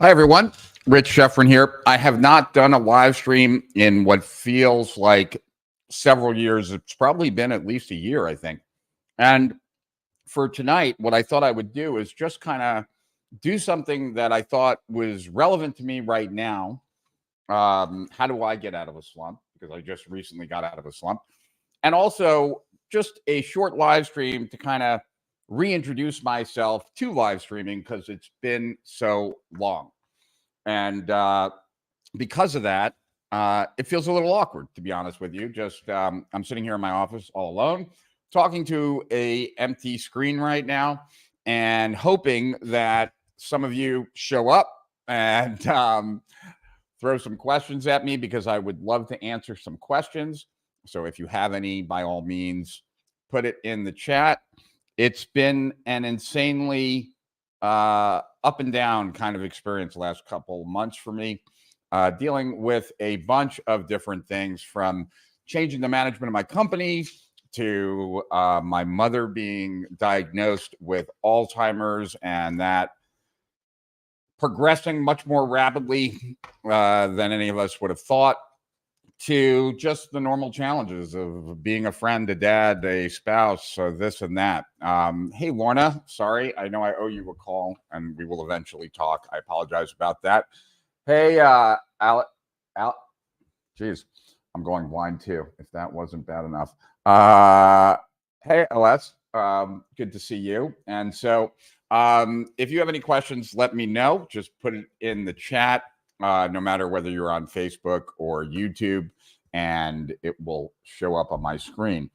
Hi, everyone. Rich Schefren here. I have not done a live stream in what feels like several years. It's probably been at least a year, I think. And for tonight, what I thought I would do is just kind of do something that I thought was relevant to me right now. How do I get out of a slump? Because I just recently got out of a slump. And also just a short live stream to kind of reintroduce myself to live streaming because it's been so long. And because of that, it feels a little awkward, to be honest with you. Just I'm sitting here in my office all alone, talking to a empty screen right now, and hoping that some of you show up and throw some questions at me because I would love to answer some questions. So if you have any, by all means, put it in the chat. It's been an insanely up and down kind of experience the last couple months for me, dealing with a bunch of different things, from changing the management of my company to my mother being diagnosed with Alzheimer's, and that progressing much more rapidly than any of us would have thought, to just the normal challenges of being a friend, a dad, a spouse, so this and that. Hey, Lorna, sorry, I know I owe you a call, and we will eventually talk. I apologize about that. Hey, geez, I'm going blind too, if that wasn't bad enough. Hey, LS, good to see you. And so if you have any questions, let me know. Just put it in the chat, no matter whether you're on Facebook or YouTube, and it will show up on my screen.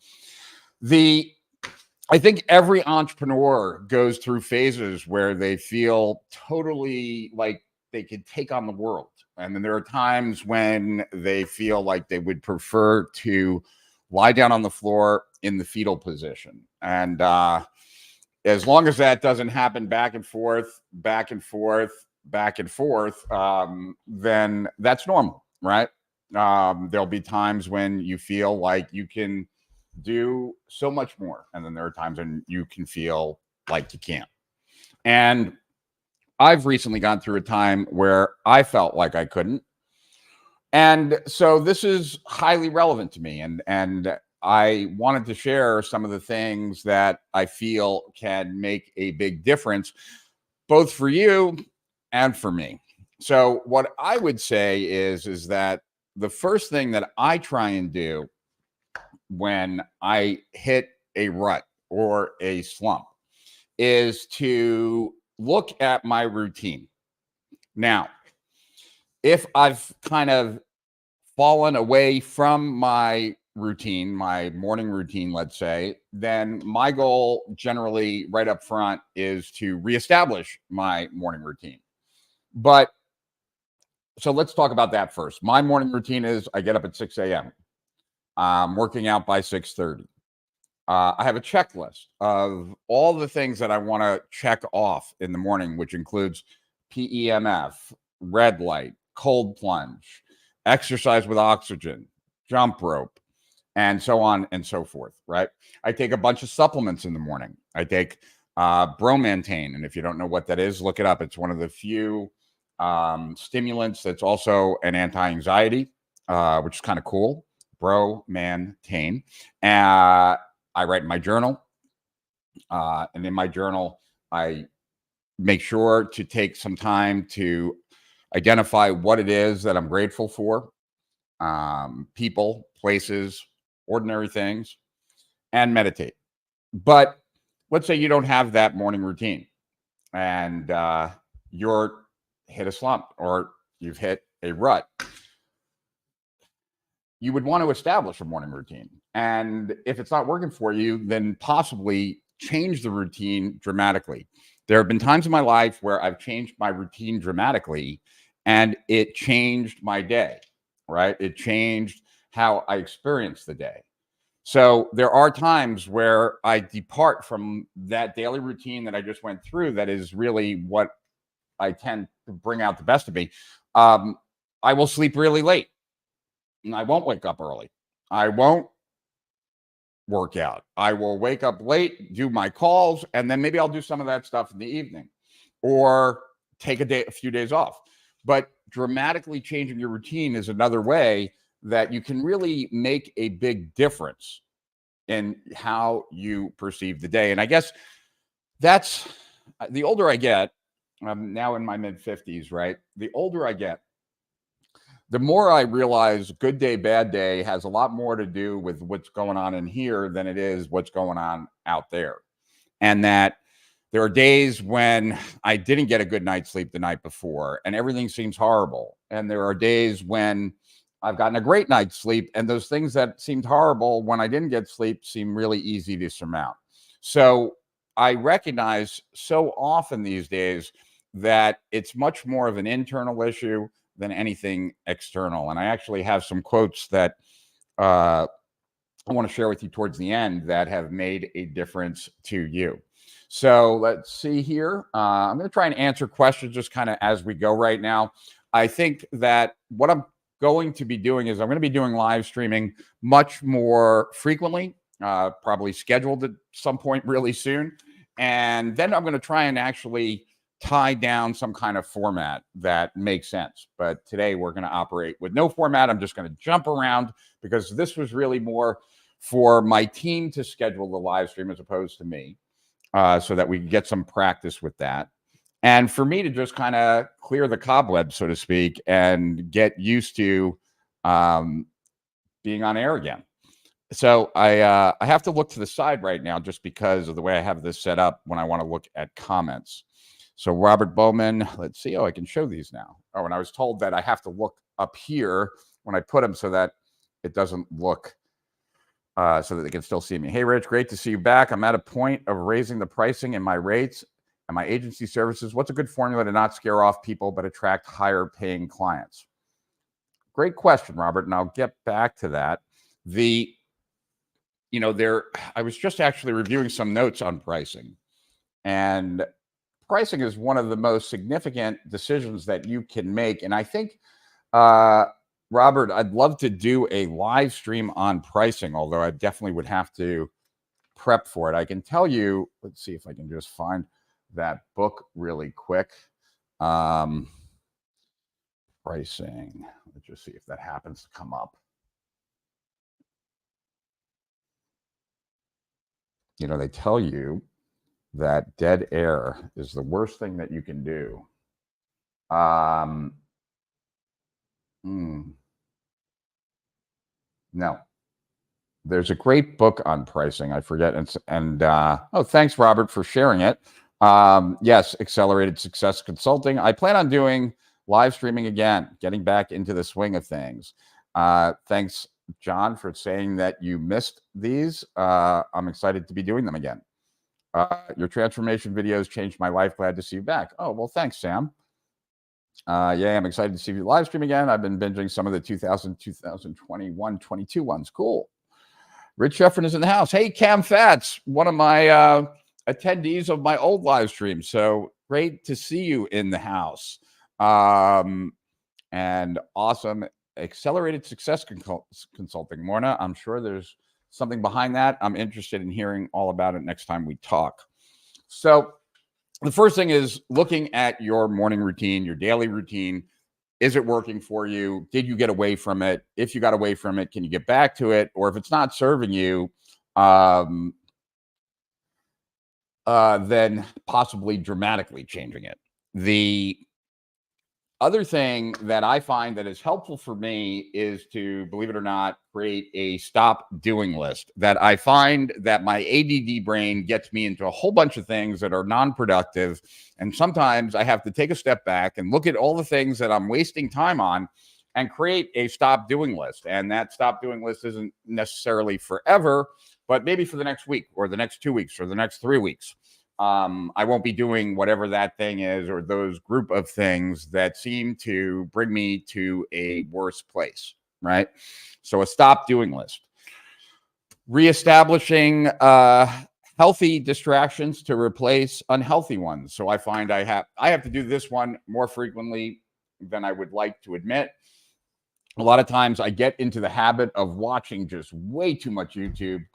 I think every entrepreneur goes through phases where they feel totally like they could take on the world. And then there are times when they feel like they would prefer to lie down on the floor in the fetal position. And as long as that doesn't happen back and forth, back and forth, back and forth, then that's normal, right? There'll be times when you feel like you can do so much more. And then there are times when you can feel like you can't. And I've recently gone through a time where I felt like I couldn't. And so this is highly relevant to me. And I wanted to share some of the things that I feel can make a big difference, both for you and for me. So what I would say is that the first thing that I try and do when I hit a rut or a slump is to look at my routine. Now, if I've kind of fallen away from my routine, my morning routine, let's say, then my goal generally right up front is to reestablish my morning routine. But so let's talk about that first. My morning routine is I get up at 6 a.m. I'm working out by 6:30. I have a checklist of all the things that I want to check off in the morning, which includes PEMF, red light, cold plunge, exercise with oxygen, jump rope, and so on and so forth, right? I take a bunch of supplements in the morning. I take bromantane, and if you don't know what that is, look it up. It's one of the few stimulants that's also an anti-anxiety, which is kind of cool. Bromantane. I write in my journal, and in my journal, I make sure to take some time to identify what it is that I'm grateful for, people, places, ordinary things, and meditate. But let's say you don't have that morning routine, and you're hit a slump or you've hit a rut. You would want to establish a morning routine. And if it's not working for you, then possibly change the routine dramatically. There have been times in my life where I've changed my routine dramatically and it changed my day, right? It changed how I experience the day. So there are times where I depart from that daily routine that I just went through, that is really what I tend to bring out the best of me. I will sleep really late. And I won't wake up early. I won't work out. I will wake up late, do my calls, and then maybe I'll do some of that stuff in the evening. Or take a few days off. But dramatically changing your routine is another way that you can really make a big difference in how you perceive the day. And I guess that's the older I get, I'm now in my mid 50s, right? The older I get, the more I realize good day, bad day has a lot more to do with what's going on in here than it is what's going on out there. And that there are days when I didn't get a good night's sleep the night before and everything seems horrible. And there are days when I've gotten a great night's sleep and those things that seemed horrible when I didn't get sleep seem really easy to surmount. So I recognize so often these days that it's much more of an internal issue than anything external. And I actually have some quotes that I want to share with you towards the end that have made a difference to you. So let's see here. I'm going to try and answer questions just kind of as we go right now. I think that what I'm going to be doing is I'm going to be doing live streaming much more frequently, probably scheduled at some point really soon. And then I'm going to try and actually tie down some kind of format that makes sense. But today we're going to operate with no format. I'm just going to jump around because this was really more for my team to schedule the live stream as opposed to me, so that we can get some practice with that. And for me to just kind of clear the cobwebs, so to speak, and get used to being on air again. So I have to look to the side right now just because of the way I have this set up when I want to look at comments. So Robert Bowman, let's see. Oh, I can show these now. Oh, and I was told that I have to look up here when I put them so that it doesn't look, so that they can still see me. Hey, Rich, great to see you back. I'm at a point of raising the pricing in my rates and my agency services. What's a good formula to not scare off people but attract higher paying clients? Great question, Robert, and I'll get back to that. I was just actually reviewing some notes on pricing, and pricing is one of the most significant decisions that you can make. And I think, Robert, I'd love to do a live stream on pricing, although I definitely would have to prep for it. I can tell you, let's see if I can just find that book really quick. Pricing. Let's just see if that happens to come up. You know, they tell you that dead air is the worst thing that you can do. No, there's a great book on pricing. I forget. Oh, thanks, Robert, for sharing it. Yes, Accelerated Success Consulting. I plan on doing live streaming again, getting back into the swing of things. Thanks, John, for saying that you missed these. I'm excited to be doing them again. Your transformation videos changed my life. Glad to see you back. Oh, well, thanks, Sam. Yeah, I'm excited to see you live stream again. I've been binging some of the 2021, 22 ones. Cool. Rich Schefren is in the house. Hey, Cam Fats, one of my attendees of my old live stream. So great to see you in the house. And awesome. Accelerated Success Consulting. Morna, I'm sure there's something behind that. I'm interested in hearing all about it next time we talk. So the first thing is looking at your morning routine, your daily routine. Is it working for you? Did you get away from it? If you got away from it, can you get back to it? Or if it's not serving you, then possibly dramatically changing it. The other thing that I find that is helpful for me is to, believe it or not, create a stop doing list. That I find that my ADD brain gets me into a whole bunch of things that are non-productive. And sometimes I have to take a step back and look at all the things that I'm wasting time on and create a stop doing list. And that stop doing list isn't necessarily forever, but maybe for the next week or the next 2 weeks or the next 3 weeks. I won't be doing whatever that thing is or those group of things that seem to bring me to a worse place, right? So a stop doing list. Reestablishing healthy distractions to replace unhealthy ones. So I find I have to do this one more frequently than I would like to admit. A lot of times I get into the habit of watching just way too much YouTube.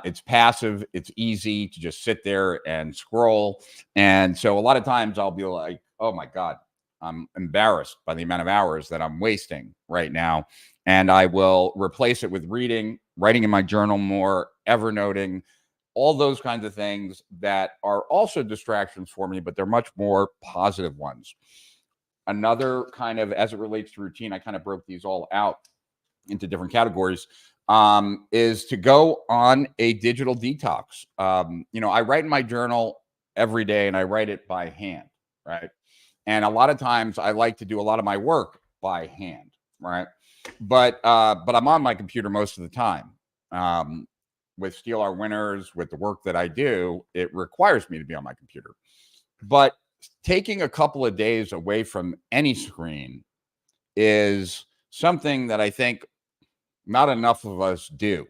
It's passive. It's easy to just sit there and scroll. And so a lot of times I'll be like, oh my God, I'm embarrassed by the amount of hours that I'm wasting right now. And I will replace it with reading, writing in my journal more, evernoting, all those kinds of things that are also distractions for me, but they're much more positive ones. Another kind of, as it relates to routine, I kind of broke these all out into different categories, is to go on a digital detox. I write in my journal every day and I write it by hand, right? And a lot of times I like to do a lot of my work by hand, right? But I'm on my computer most of the time. With Steal Our Winners, with the work that I do, it requires me to be on my computer. But taking a couple of days away from any screen is something that I think not enough of us do.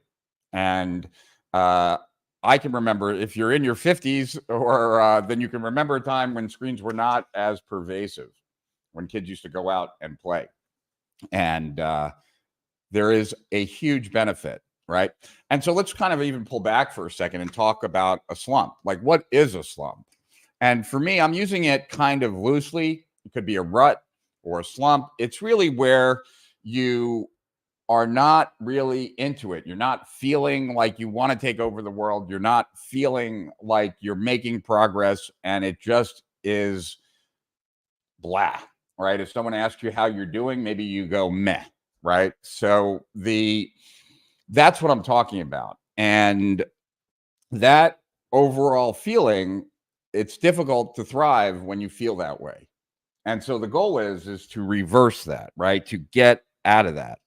And I can remember, if you're in your 50s, or then you can remember a time when screens were not as pervasive, when kids used to go out and play. And there is a huge benefit, right? And so let's kind of even pull back for a second and talk about a slump. Like, what is a slump? And for me, I'm using it kind of loosely. It could be a rut or a slump. It's really where you are not really into it. You're not feeling like you want to take over the world. You're not feeling like you're making progress, and it just is blah, right? If someone asks you how you're doing, maybe you go meh, right? So that's what I'm talking about. And that overall feeling, it's difficult to thrive when you feel that way. And so the goal is to reverse that, right? To get out of that.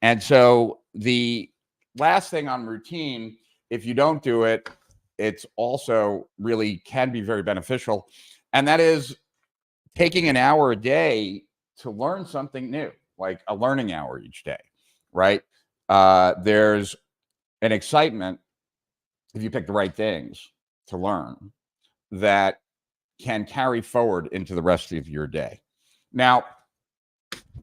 And so the last thing on routine, if you don't do it, it's also really can be very beneficial. And that is taking an hour a day to learn something new, like a learning hour each day, right? There's an excitement, if you pick the right things to learn, that can carry forward into the rest of your day. Now,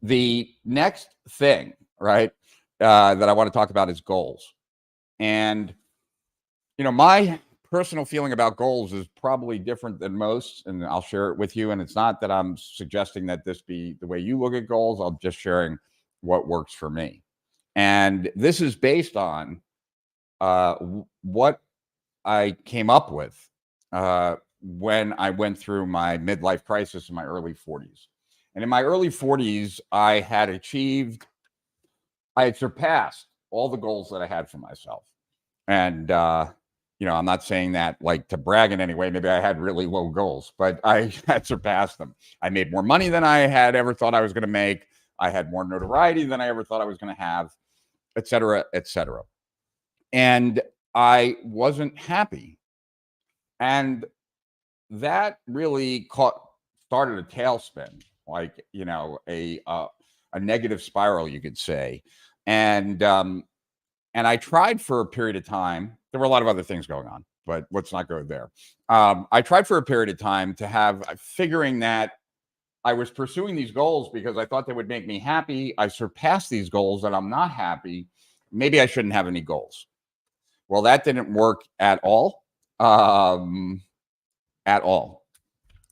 the next thing, right, that I want to talk about is goals. And, my personal feeling about goals is probably different than most, and I'll share it with you. And it's not that I'm suggesting that this be the way you look at goals. I'm just sharing what works for me. And this is based on what I came up with when I went through my midlife crisis in my early 40s. And in my early 40s, I had surpassed all the goals that I had for myself. And, I'm not saying that like to brag in any way. Maybe I had really low goals, but I had surpassed them. I made more money than I had ever thought I was going to make. I had more notoriety than I ever thought I was going to have, et cetera, et cetera. And I wasn't happy. And that really started a tailspin, like, a negative spiral, you could say. And I tried for a period of time. There were a lot of other things going on, but let's not go there. I tried for a period of time to have figuring that I was pursuing these goals because I thought they would make me happy. I surpassed these goals and I'm not happy. Maybe I shouldn't have any goals. Well, that didn't work at all. At all.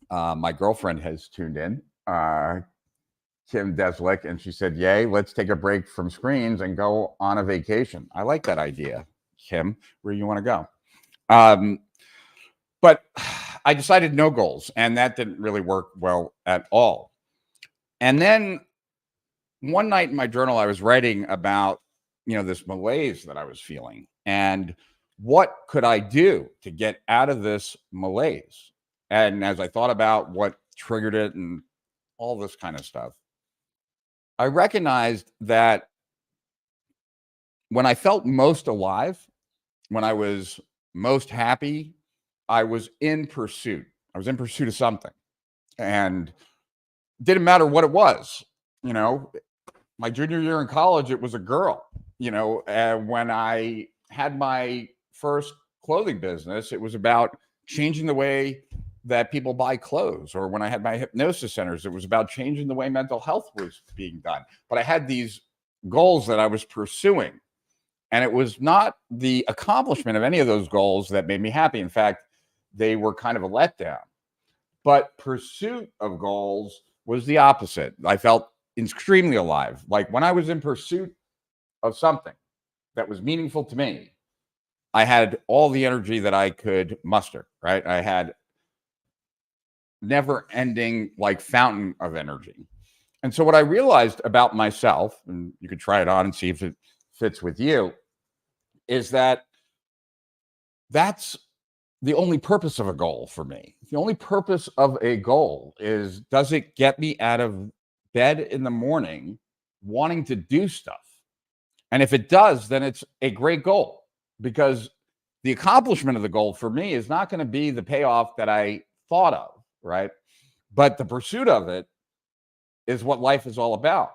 My girlfriend has tuned in, Kim Deslick, and she said, "Yay, let's take a break from screens and go on a vacation." I like that idea, Kim. Where you want to go? But I decided no goals, and that didn't really work well at all. And then one night in my journal, I was writing about, this malaise that I was feeling, and what could I do to get out of this malaise? And as I thought about what triggered it and all this kind of stuff, I recognized that when I felt most alive, when I was most happy, I was in pursuit. I was in pursuit of something. And it didn't matter what it was. My junior year in college, it was a girl. When I had my first clothing business, it was about changing the way that people buy clothes. Or when I had my hypnosis centers, it was about changing the way mental health was being done. But I had these goals that I was pursuing. And it was not the accomplishment of any of those goals that made me happy. In fact, they were kind of a letdown. But pursuit of goals was the opposite. I felt extremely alive. Like when I was in pursuit of something that was meaningful to me, I had all the energy that I could muster, right? I had never ending like fountain of energy. And so what I realized about myself, and you could try it on and see if it fits with you, is that that's the only purpose of a goal for me. The only purpose of a goal is, does it get me out of bed in the morning wanting to do stuff? And if it does, then it's a great goal, because the accomplishment of the goal for me is not going to be the payoff that I thought of, right? But the pursuit of it is what life is all about.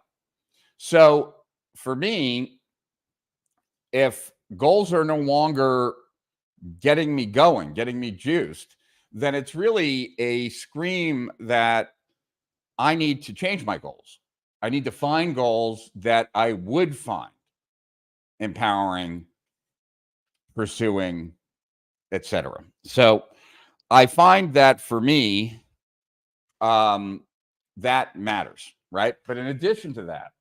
So for me, if goals are no longer getting me going, getting me juiced, then it's really a scream that I need to change my goals. I need to find goals that I would find empowering, pursuing, etc. So I find that for me, that matters, right? But in addition to that,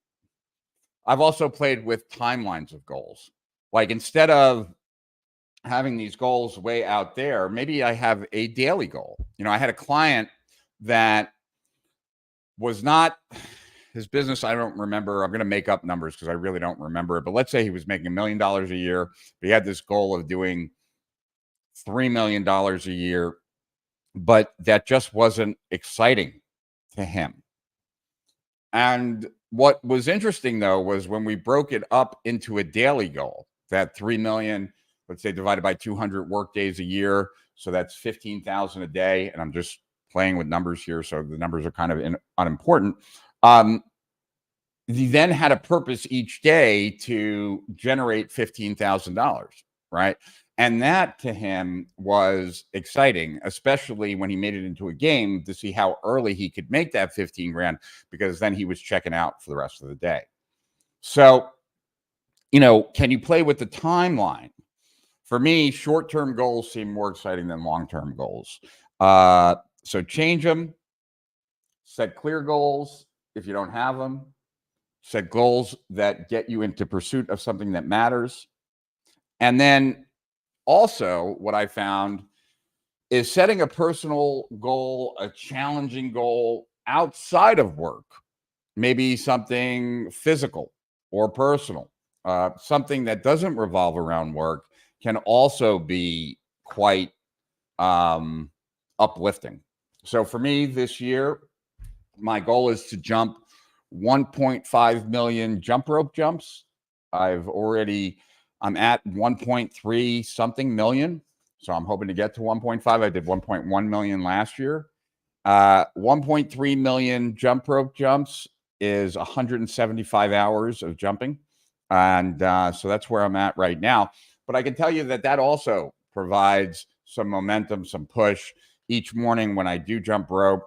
I've also played with timelines of goals. Like instead of having these goals way out there, maybe I have a daily goal. I had a client that was not, his business, I don't remember. I'm going to make up numbers because I really don't remember it. But let's say he was making $1 million a year. But he had this goal of doing $3 million a year, but that just wasn't exciting to him. And what was interesting, though, was when we broke it up into a daily goal, that 3 million, let's say divided by 200 work days a year. So that's 15,000 a day. And I'm just playing with numbers here, so the numbers are kind of unimportant. He then had a purpose each day to generate $15,000, right? And that to him was exciting, especially when he made it into a game, to see how early he could make that 15 grand, because then he was checking out for the rest of the day. So, can you play with the timeline? For me, short-term goals seem more exciting than long-term goals. So change them, set clear goals if you don't have them, set goals that get you into pursuit of something that matters. And then also, what I found is setting a personal goal, a challenging goal outside of work, maybe something physical or personal, something that doesn't revolve around work, can also be quite uplifting. So for me this year, my goal is to jump 1.5 million jump rope jumps. I'm at 1.3 something million. So I'm hoping to get to 1.5. I did 1.1 million last year. 1.3 million jump rope jumps is 175 hours of jumping. And so that's where I'm at right now. But I can tell you that also provides some momentum, some push. Each morning when I do jump rope,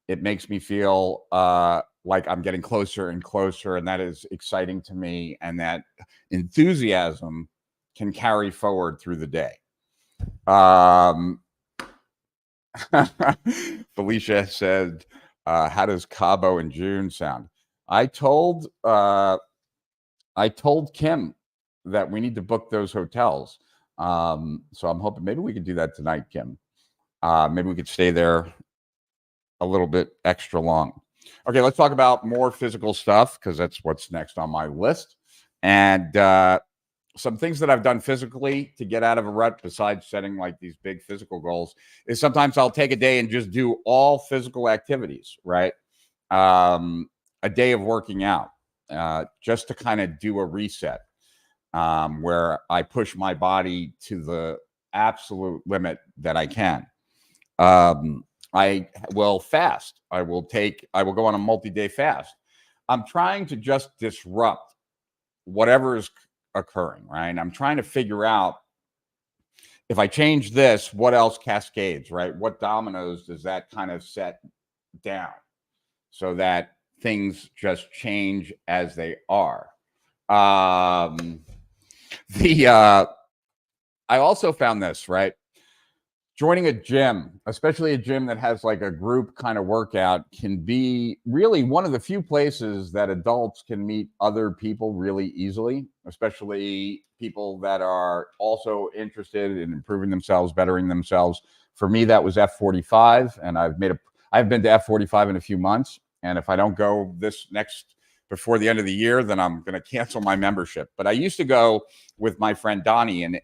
it makes me feel like I'm getting closer and closer, and that is exciting to me, and that enthusiasm can carry forward through the day. Felicia said, how does Cabo in June sound? I told Kim that we need to book those hotels. So I'm hoping maybe we could do that tonight, Kim. Maybe we could stay there a little bit extra long. Okay, let's talk about more physical stuff, because that's what's next on my list. And some things that I've done physically to get out of a rut, besides setting like these big physical goals, is sometimes I'll take a day and just do all physical activities, right? A day of working out, just to kind of do a reset, where I push my body to the absolute limit that I can. I will fast. I will go on a multi-day fast. I'm trying to just disrupt whatever is occurring, right? I'm trying to figure out, if I change this, what else cascades, right? What dominoes does that kind of set down so that things just change as they are? I also found this, right? joining a gym, especially a gym that has like a group kind of workout, can be really one of the few places that adults can meet other people really easily, especially people that are also interested in improving themselves, bettering themselves. For me, that was F45, and I've been to F45 in a few months. And if I don't go this next before the end of the year, then I'm going to cancel my membership. But I used to go with my friend Donnie, and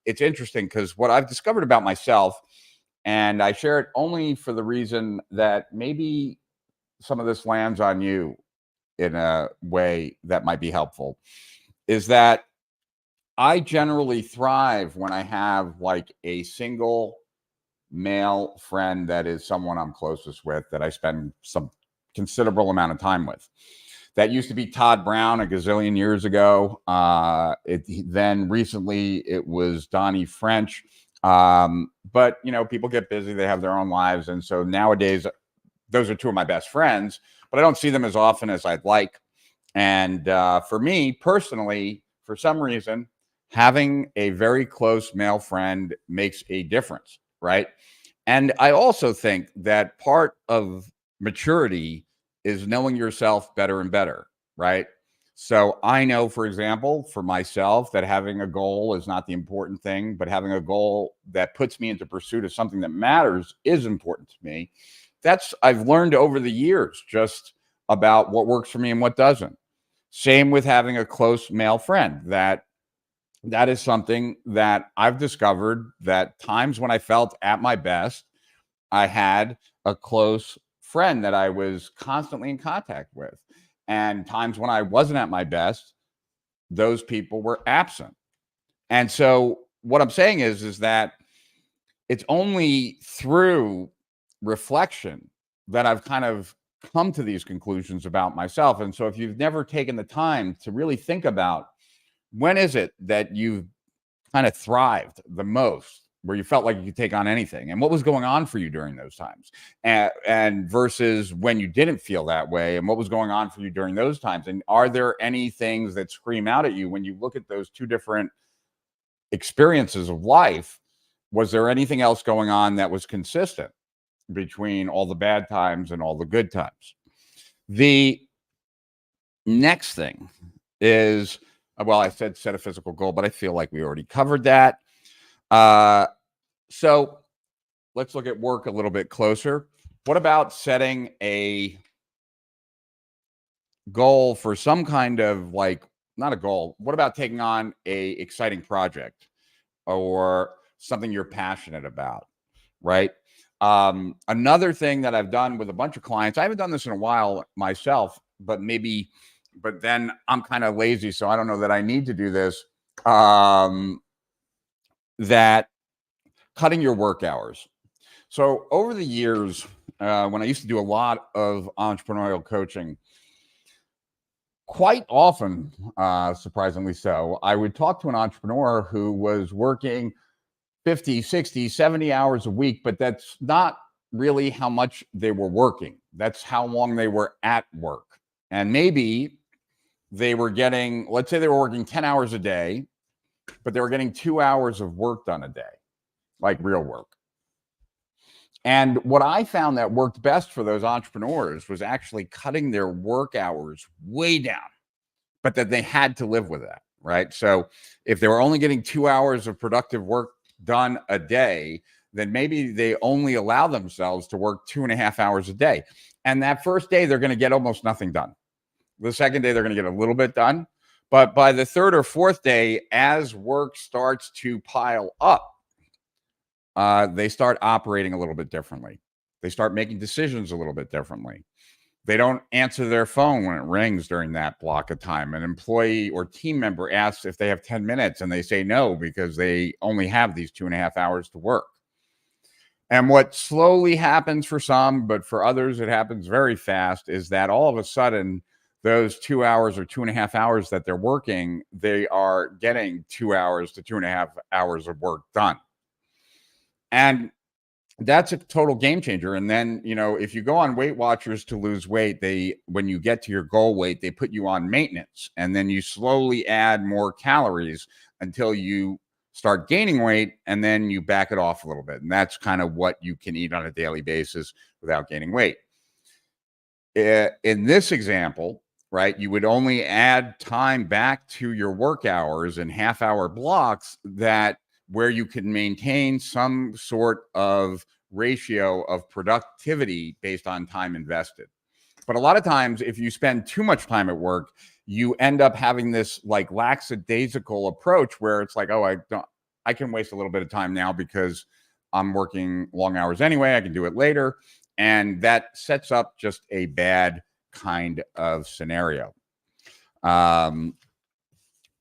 it's interesting because what I've discovered about myself, and I share it only for the reason that maybe some of this lands on you in a way that might be helpful, is that I generally thrive when I have like a single male friend that is someone I'm closest with, that I spend some considerable amount of time with. That used to be Todd Brown a gazillion years ago. Then recently it was Donnie French. But people get busy; they have their own lives, and so nowadays those are two of my best friends. But I don't see them as often as I'd like. And for me personally, for some reason, having a very close male friend makes a difference, right? And I also think that part of maturity is knowing yourself better and better, right? So I know, for example, for myself, that having a goal is not the important thing, but having a goal that puts me into pursuit of something that matters is important to me. I've learned over the years just about what works for me and what doesn't. Same with having a close male friend. That is something that I've discovered, that times when I felt at my best, I had a close friend that I was constantly in contact with. And times when I wasn't at my best, those people were absent. And so what I'm saying is that it's only through reflection that I've kind of come to these conclusions about myself. And so if you've never taken the time to really think about when is it that you've kind of thrived the most, where you felt like you could take on anything, and what was going on for you during those times, and versus when you didn't feel that way, and what was going on for you during those times, and are there any things that scream out at you when you look at those two different experiences of life? Was there anything else going on that was consistent between all the bad times and all the good times? The next thing is, well, I said set a physical goal, but I feel like we already covered that. So let's look at work a little bit closer. What about setting a goal for some kind of, like, not a goal. What about taking on a exciting project or something you're passionate about, right? Another thing that I've done with a bunch of clients, I haven't done this in a while myself, but then I'm kind of lazy, so I don't know that I need to do this. That cutting your work hours. So over the years, when I used to do a lot of entrepreneurial coaching, quite often, surprisingly so, I would talk to an entrepreneur who was working 50, 60, 70 hours a week, but that's not really how much they were working. That's how long they were at work. And maybe they were getting, let's say they were working 10 hours a day, but they were getting 2 hours of work done a day, like real work. And what I found that worked best for those entrepreneurs was actually cutting their work hours way down, but that they had to live with that, right? So if they were only getting 2 hours of productive work done a day, then maybe they only allow themselves to work 2.5 hours a day. And that first day, they're going to get almost nothing done. The second day, they're going to get a little bit done. But by the third or fourth day, as work starts to pile up, they start operating a little bit differently. They start making decisions a little bit differently. They don't answer their phone when it rings during that block of time. An employee or team member asks if they have 10 minutes and they say no because they only have these 2.5 hours to work. And what slowly happens for some, but for others, it happens very fast, is that all of a sudden, those 2 hours or 2.5 hours that they're working, they are getting 2 hours to 2.5 hours of work done. And that's a total game changer. And then, if you go on Weight Watchers to lose weight, when you get to your goal weight, they put you on maintenance, and then you slowly add more calories until you start gaining weight, and then you back it off a little bit. And that's kind of what you can eat on a daily basis without gaining weight. In this example, right, you would only add time back to your work hours in half-hour blocks where you can maintain some sort of ratio of productivity based on time invested. But a lot of times, if you spend too much time at work, you end up having this like lackadaisical approach where it's like, oh, I can waste a little bit of time now because I'm working long hours anyway. I can do it later. And that sets up just a bad kind of scenario. All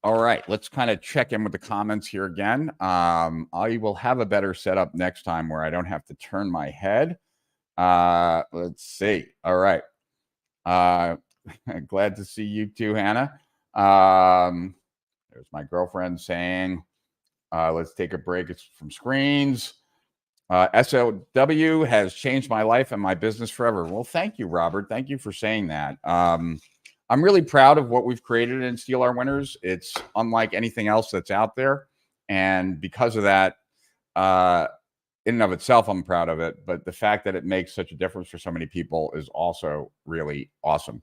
right, let's kind of check in with the comments here again. I will have a better setup next time where I don't have to turn my head. Let's see. All right. Glad to see you too, Hannah. There's my girlfriend saying, let's take a break from screens. SOW has changed my life and my business forever. Well, thank you, Robert. Thank you for saying that. I'm really proud of what we've created in Steal Our Winners. It's unlike anything else that's out there. And because of that, in and of itself, I'm proud of it. But the fact that it makes such a difference for so many people is also really awesome.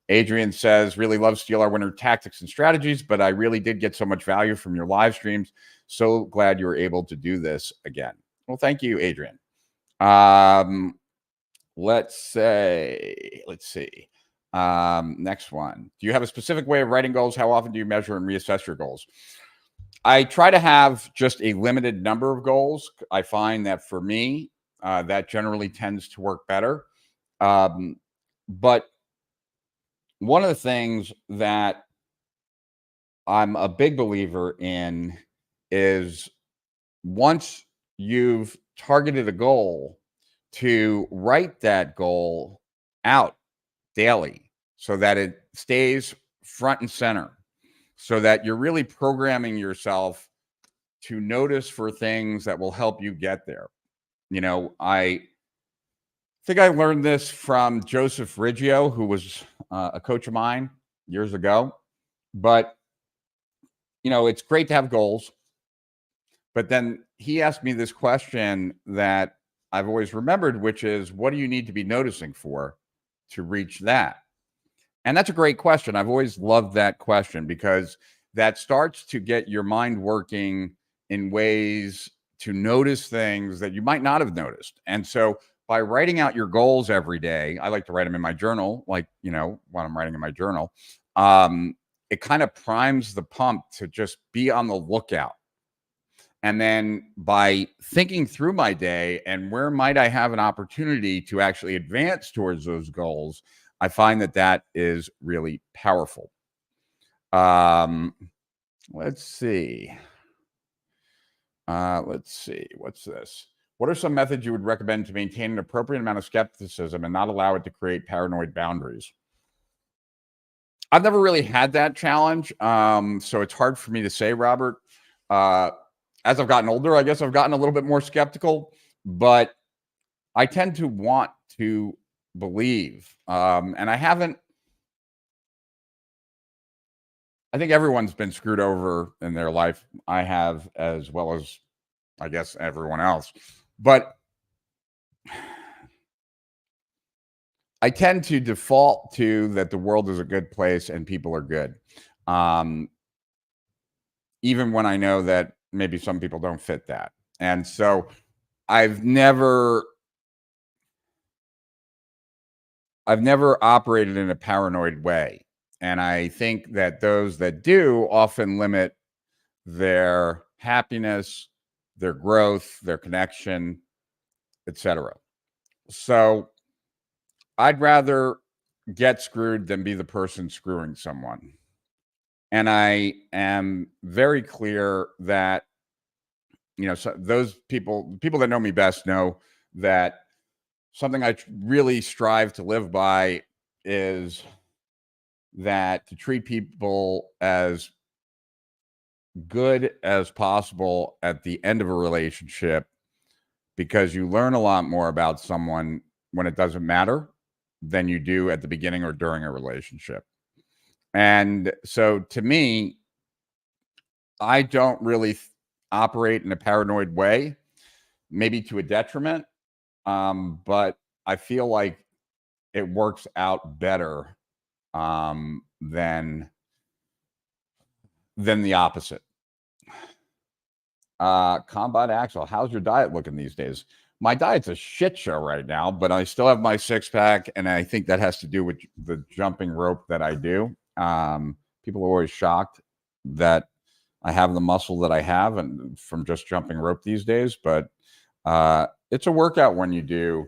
Adrian says, really love Steal Our Winner tactics and strategies, but I really did get so much value from your live streams. So glad you were able to do this again. Well, thank you, Adrian. Let's see. Next one. Do you have a specific way of writing goals? How often do you measure and reassess your goals? I try to have just a limited number of goals. I find that for me, that generally tends to work better. But one of the things that I'm a big believer in is once you've targeted a goal, to write that goal out daily so that it stays front and center, so that you're really programming yourself to notice for things that will help you get there. You know, I think I learned this from Joseph Riggio, who was a coach of mine years ago. But, you know, it's great to have goals. But then he asked me this question that I've always remembered, which is, what do you need to be noticing for to reach that? And that's a great question. I've always loved that question because that starts to get your mind working in ways to notice things that you might not have noticed. And so by writing out your goals every day, I like to write them in my journal, like, you know, when I'm writing in my journal, it kind of primes the pump to just be on the lookout. And then by thinking through my day and where might I have an opportunity to actually advance towards those goals, I find that that is really powerful. Let's see. What's this? What are some methods you would recommend to maintain an appropriate amount of skepticism and not allow it to create paranoid boundaries? I've never really had that challenge, so it's hard for me to say, Robert. As I've gotten older, I guess I've gotten a little bit more skeptical, but I tend to want to believe. And I haven't, I think everyone's been screwed over in their life. I have, as well as I guess everyone else. But I tend to default to that the world is a good place and people are good. Even when I know that maybe some people don't fit that. And so I've never operated in a paranoid way. And I think that those that do often limit their happiness, their growth, their connection, etc. So I'd rather get screwed than be the person screwing someone. And I am very clear that, you know, so those people that know me best know that something I really strive to live by is that to treat people as good as possible at the end of a relationship, because you learn a lot more about someone when it doesn't matter than you do at the beginning or during a relationship. And so to me, I don't really operate in a paranoid way, maybe to a detriment. But I feel like it works out better than the opposite. Combat Axel, how's your diet looking these days? My diet's a shit show right now, but I still have my six pack, and I think that has to do with the jumping rope that I do. People are always shocked that I have the muscle that I have, and from just jumping rope these days. But it's a workout when you do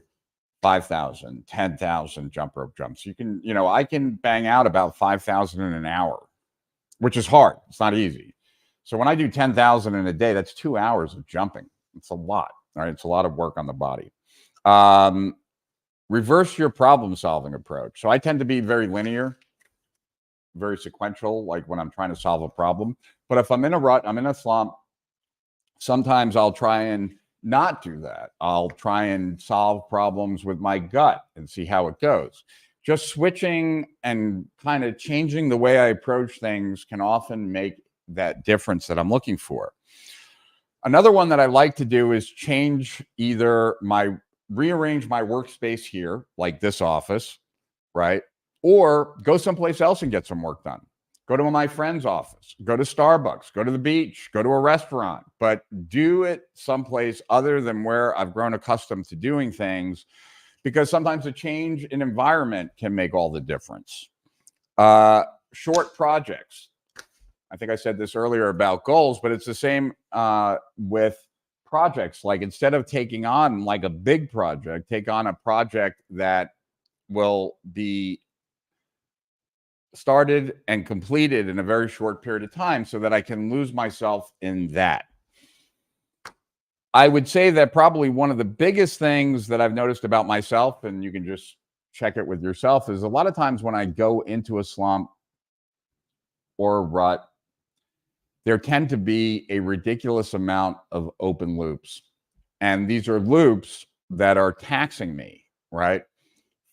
5,000, 10,000 jump rope jumps. You can, I can bang out about 5,000 in an hour, which is hard. It's not easy. So when I do 10,000 in a day, that's 2 hours of jumping. It's a lot. All right. It's a lot of work on the body. Reverse your problem solving approach. So I tend to be very linear, very sequential, like when I'm trying to solve a problem. But if I'm in a rut, I'm in a slump, sometimes I'll try and not do that. I'll try and solve problems with my gut and see how it goes. Just switching and kind of changing the way I approach things can often make that difference that I'm looking for. Another one that I like to do is rearrange my workspace here, like this office, right? Or go someplace else and get some work done. Go to my friend's office, go to Starbucks, go to the beach, go to a restaurant, but do it someplace other than where I've grown accustomed to doing things, because sometimes a change in environment can make all the difference. Short projects. I think I said this earlier about goals, but it's the same with projects. Like, instead of taking on like a big project, take on a project that will be started and completed in a very short period of time, so that I can lose myself in that. I would say that probably one of the biggest things that I've noticed about myself, and you can just check it with yourself, is a lot of times when I go into a slump or a rut, there tend to be a ridiculous amount of open loops. And these are loops that are taxing me, right?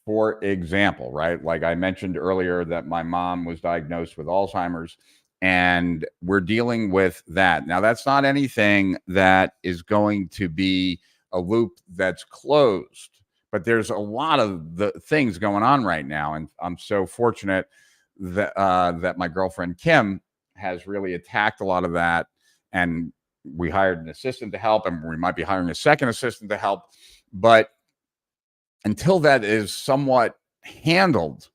For example, right? Like I mentioned earlier that my mom was diagnosed with Alzheimer's, and we're dealing with that. Now, that's not anything that is going to be a loop that's closed, but there's a lot of the things going on right now. And I'm so fortunate that, that my girlfriend, Kim, has really attacked a lot of that. And we hired an assistant to help, and we might be hiring a second assistant to help. But until that is somewhat handled,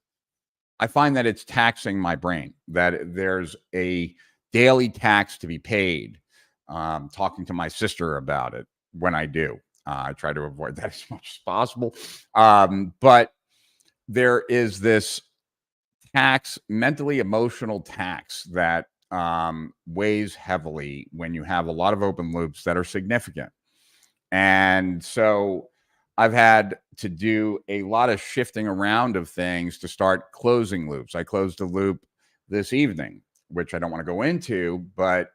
I find that it's taxing my brain, that there's a daily tax to be paid. Talking to my sister about it when I do. I try to avoid that as much as possible. But there is this tax, mentally emotional tax, that weighs heavily when you have a lot of open loops that are significant. And so I've had to do a lot of shifting around of things to start closing loops. I closed a loop this evening, which I don't want to go into, but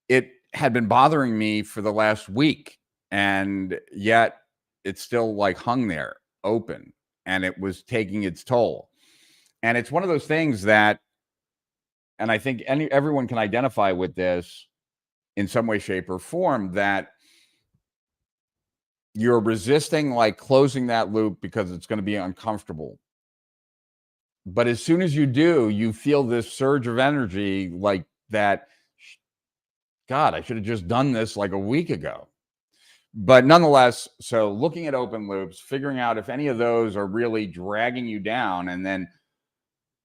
it had been bothering me for the last week. And yet it's still like hung there open, and it was taking its toll. And it's one of those things that, and I think everyone can identify with this in some way, shape, or form, that you're resisting like closing that loop because it's going to be uncomfortable. But as soon as you do, you feel this surge of energy, like that, God, I should have just done this like a week ago. But nonetheless, so looking at open loops, figuring out if any of those are really dragging you down, and then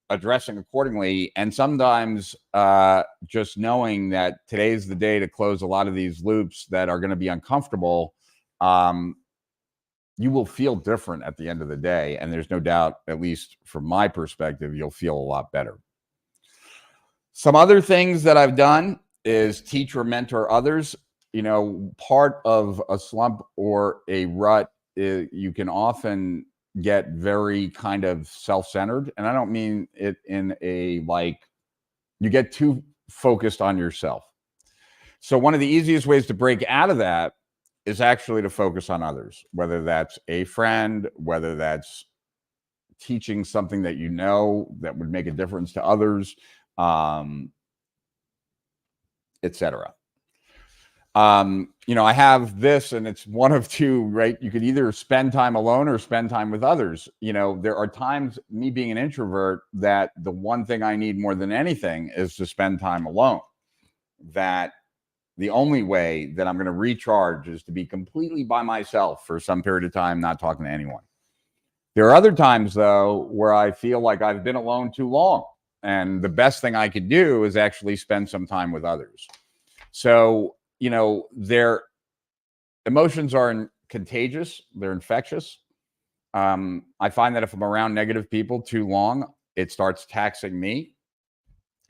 addressing accordingly. And sometimes just knowing that today's the day to close a lot of these loops that are going to be uncomfortable. You will feel different at the end of the day. And there's no doubt, at least from my perspective, you'll feel a lot better. Some other things that I've done is teach or mentor others. Part of a slump or a rut is you can often get very kind of self-centered. And I don't mean it in a like, you get too focused on yourself. So one of the easiest ways to break out of that is actually to focus on others, whether that's a friend, whether that's teaching something that that would make a difference to others, etc. You know, I have this, and it's one of two, right? You could either spend time alone or spend time with others. You know, there are times, me being an introvert, that the one thing I need more than anything is to spend time alone. That the only way that I'm going to recharge is to be completely by myself for some period of time, not talking to anyone. There are other times, though, where I feel like I've been alone too long. And the best thing I could do is actually spend some time with others. So, you know, their emotions are contagious, they're infectious. I find that if I'm around negative people too long, it starts taxing me.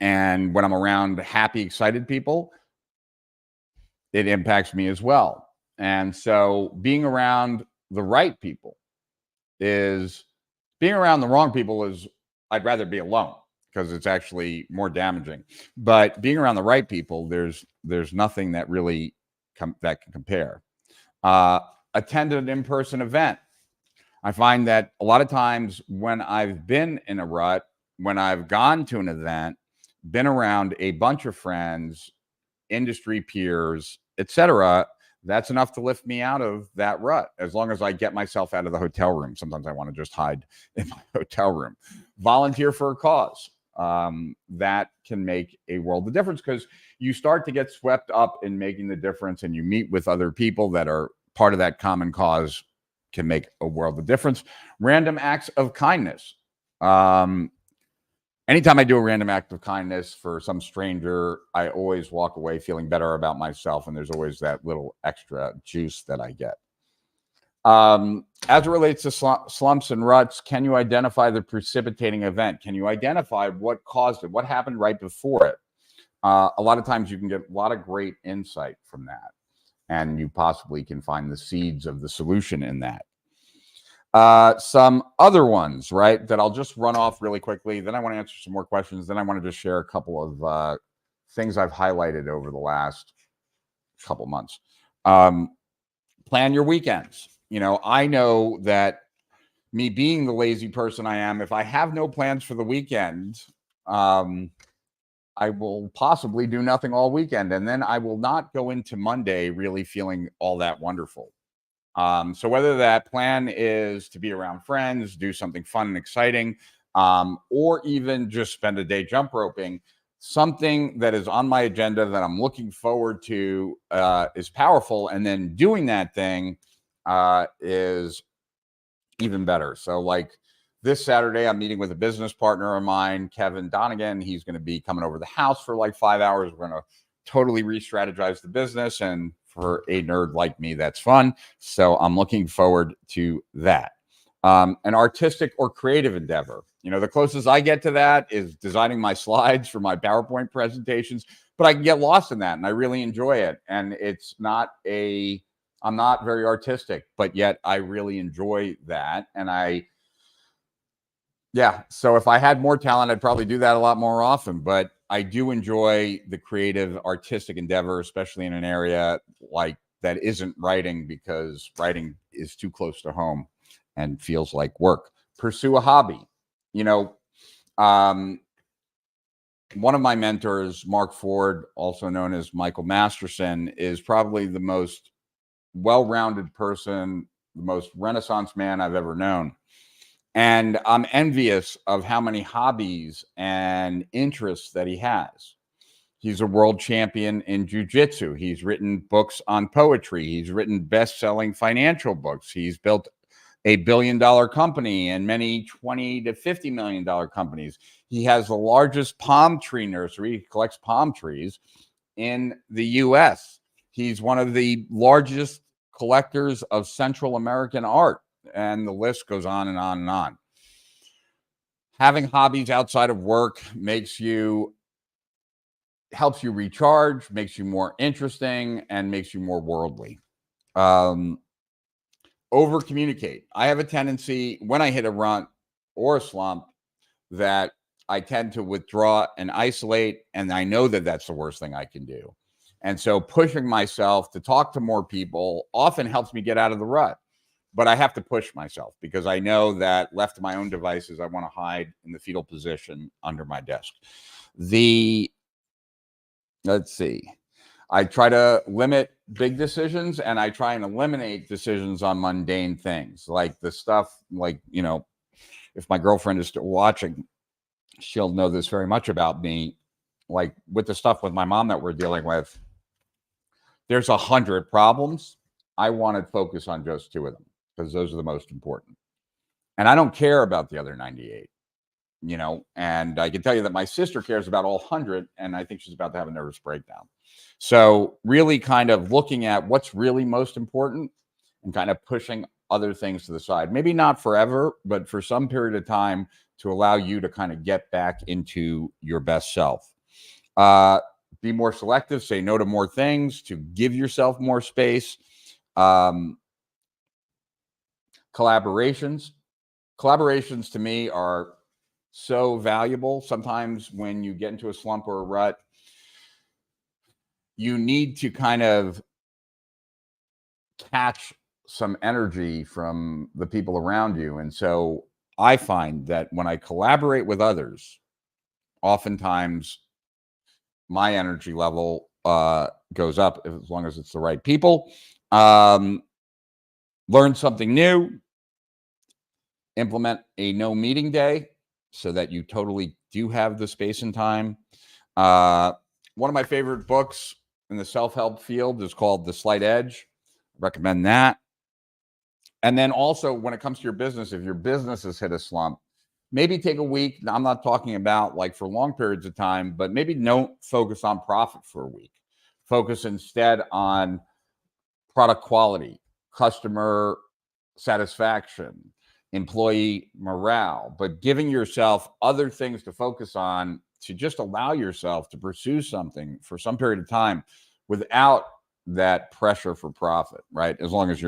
And when I'm around happy, excited people, it impacts me as well. And so being around the right people is being around the wrong people is I'd rather be alone because it's actually more damaging. But being around the right people, there's nothing that really that can compare. Attend an in-person event. I find that a lot of times when I've been in a rut, when I've gone to an event, been around a bunch of friends, industry peers, etc., that's enough to lift me out of that rut. As long as I get myself out of the hotel room. Sometimes I want to just hide in my hotel room. Volunteer for a cause. That can make a world of difference because you start to get swept up in making the difference, and you meet with other people that are part of that common cause. Can make a world of difference. Random acts of kindness. Anytime I do a random act of kindness for some stranger, I always walk away feeling better about myself, and there's always that little extra juice that I get. As it relates to slumps and ruts, can you identify the precipitating event? Can you identify what caused it? What happened right before it? A lot of times you can get a lot of great insight from that, and you possibly can find the seeds of the solution in that. Some other ones, right, that I'll just run off really quickly. Then I want to answer some more questions. Then I want to just share a couple of things I've highlighted over the last couple months. Plan your weekends. You know, I know that me being the lazy person I am, if I have no plans for the weekend, I will possibly do nothing all weekend. And then I will not go into Monday really feeling all that wonderful. So whether that plan is to be around friends, do something fun and exciting, or even just spend a day jump roping, something that is on my agenda that I'm looking forward to is powerful. And then doing that thing is even better. So like this Saturday, I'm meeting with a business partner of mine, Kevin Donegan. He's going to be coming over the house for like 5 hours. We're going to totally re-strategize the business. And for a nerd like me, that's fun. So I'm looking forward to that. An artistic or creative endeavor. You know, the closest I get to that is designing my slides for my PowerPoint presentations, but I can get lost in that and I really enjoy it. And I'm not very artistic, but yet I really enjoy that. And so if I had more talent, I'd probably do that a lot more often, but I do enjoy the creative artistic endeavor, especially in an area like that isn't writing, because writing is too close to home and feels like work. Pursue a hobby. You know, one of my mentors, Mark Ford, also known as Michael Masterson, is probably the most well-rounded person, the most Renaissance man I've ever known. And I'm envious of how many hobbies and interests that he has. He's a world champion in jujitsu. He's written books on poetry. He's written best-selling financial books. He's built $1 billion company and many $20 to $50 million companies. He has the largest palm tree nursery. He collects palm trees in the U.S. He's one of the largest collectors of Central American art, and the list goes on and on and on. Having hobbies outside of work helps you recharge, makes you more interesting, and makes you more worldly. Over communicate. I have a tendency when I hit a rut or a slump that I tend to withdraw and isolate, and I know that that's the worst thing I can do. And so pushing myself to talk to more people often helps me get out of the rut. But I have to push myself because I know that left to my own devices, I want to hide in the fetal position under my desk. Let's see. I try to limit big decisions, and I try and eliminate decisions on mundane things, like the stuff, like, you know, if my girlfriend is still watching, she'll know this very much about me. Like with the stuff with my mom that we're dealing with, there's 100 problems. I want to focus on just 2 of them because those are the most important. And I don't care about the other 98, you know, and I can tell you that my sister cares about all 100, and I think she's about to have a nervous breakdown. So really kind of looking at what's really most important and kind of pushing other things to the side. Maybe not forever, but for some period of time to allow you to kind of get back into your best self. Be more selective, say no to more things, to give yourself more space. Collaborations. Collaborations to me are so valuable. Sometimes when you get into a slump or a rut, you need to kind of catch some energy from the people around you. And so I find that when I collaborate with others, oftentimes my energy level goes up as long as it's the right people. Learn something new, implement a no meeting day so that you totally do have the space and time. One of my favorite books in the self-help field is called The Slight Edge. Recommend that. And then also when it comes to your business, if your business has hit a slump, maybe take a week. Now, I'm not talking about like for long periods of time, but maybe don't focus on profit for a week. Focus instead on product quality, customer satisfaction, employee morale, but giving yourself other things to focus on to just allow yourself to pursue something for some period of time without that pressure for profit, right? As long as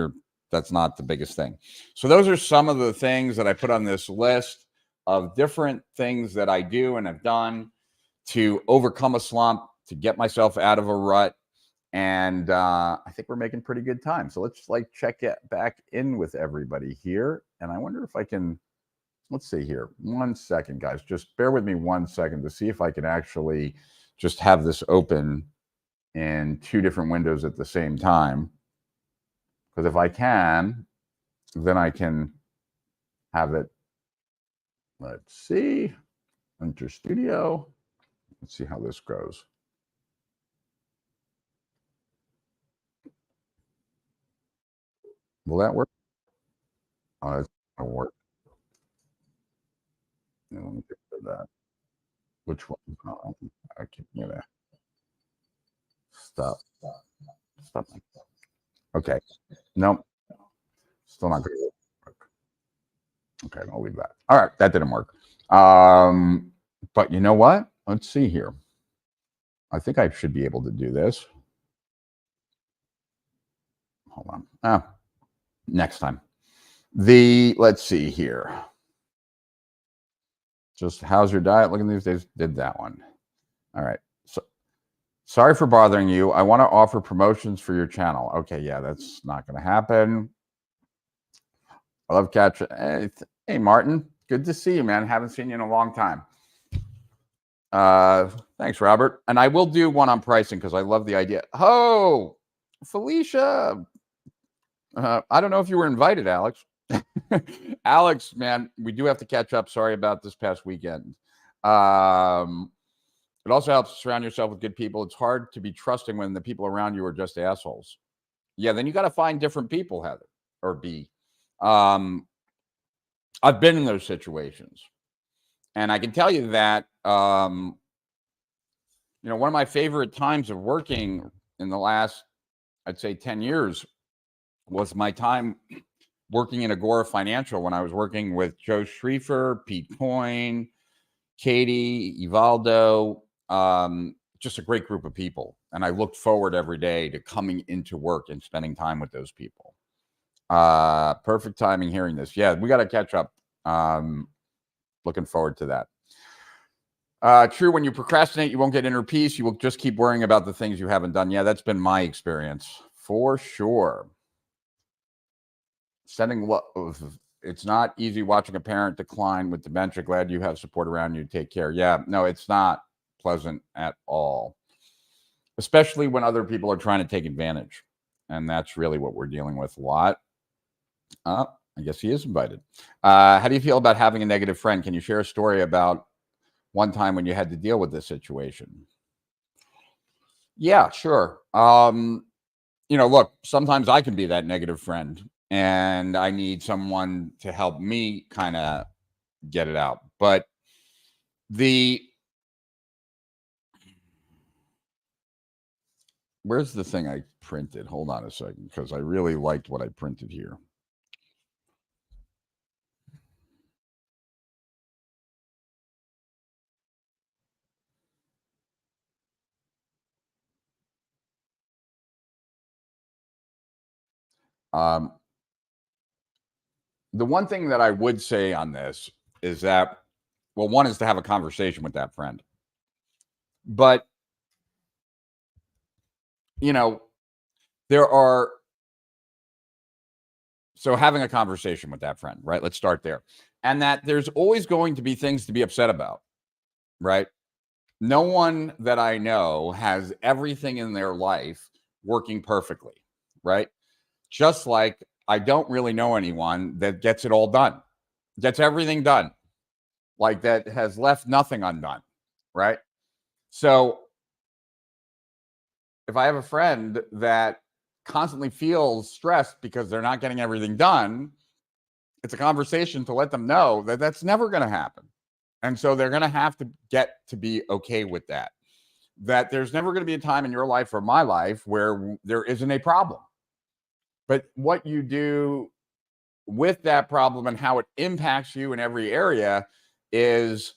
that's not the biggest thing. So those are some of the things that I put on this list of different things that I do and have done to overcome a slump, to get myself out of a rut. And I think we're making pretty good time. So let's like check it back in with everybody here. And I wonder if I can, let's see here. 1 second, guys. Just bear with me 1 second to see if I can actually just have this open in 2 different windows at the same time. Because if I can, then I can have it. Let's see. Enter studio. Let's see how this goes. Will that work? Oh, that's going to work. Let me get to that. Which one? Oh, I keep gonna stop. Stop. Okay. Nope. Still not going to work. Okay, I'll leave that. All right, that didn't work. But you know what? Let's see here. I think I should be able to do this. Hold on. Next time. Let's see here. Just how's your diet looking these days? Did that one. All right. So sorry for bothering you. I want to offer promotions for your channel. Okay, yeah, that's not going to happen. I love catching. Hey, Martin. Good to see you, man. Haven't seen you in a long time. Thanks, Robert. And I will do one on pricing because I love the idea. Oh, Felicia. I don't know if you were invited, Alex. Alex, man, we do have to catch up. Sorry about this past weekend. It also helps to surround yourself with good people. It's hard to be trusting when the people around you are just assholes. Yeah, then you got to find different people, Heather, or B. I've been in those situations. And I can tell you that, one of my favorite times of working in the last, I'd say 10 years was my time working in Agora Financial when I was working with Joe Schriefer, Pete Coyne, Katie, Ivaldo, just a great group of people. And I looked forward every day to coming into work and spending time with those people. Perfect timing hearing this. Yeah, we got to catch up. Looking forward to that. True, when you procrastinate, you won't get inner peace. You will just keep worrying about the things you haven't done. Yeah, that's been my experience for sure. Sending love. It's not easy watching a parent decline with dementia. Glad you have support around you. Take care. Yeah, no, it's not pleasant at all. especially when other people are trying to take advantage. And that's really what we're dealing with a lot. I guess he is invited. How do you feel about having a negative friend? Can you share a story about one time when you had to deal with this situation? Yeah, sure. Look, sometimes I can be that negative friend and I need someone to help me kind of get it out. But the where's the thing I printed? Hold on a second, because I really liked what I printed here. Um, the one thing that I would say on this is that, well, one is to have a conversation with that friend. But, you know, there are, so having a conversation with that friend, right? Let's start there. And that there's always going to be things to be upset about, right? No one that I know has everything in their life working perfectly, right? Just like I don't really know anyone that gets it all done, gets everything done, like that has left nothing undone, right? So if I have a friend that constantly feels stressed because they're not getting everything done, it's a conversation to let them know that that's never going to happen. And so they're going to have to get to be okay with that. That there's never going to be a time in your life or my life where there isn't a problem. But what you do with that problem and how it impacts you in every area is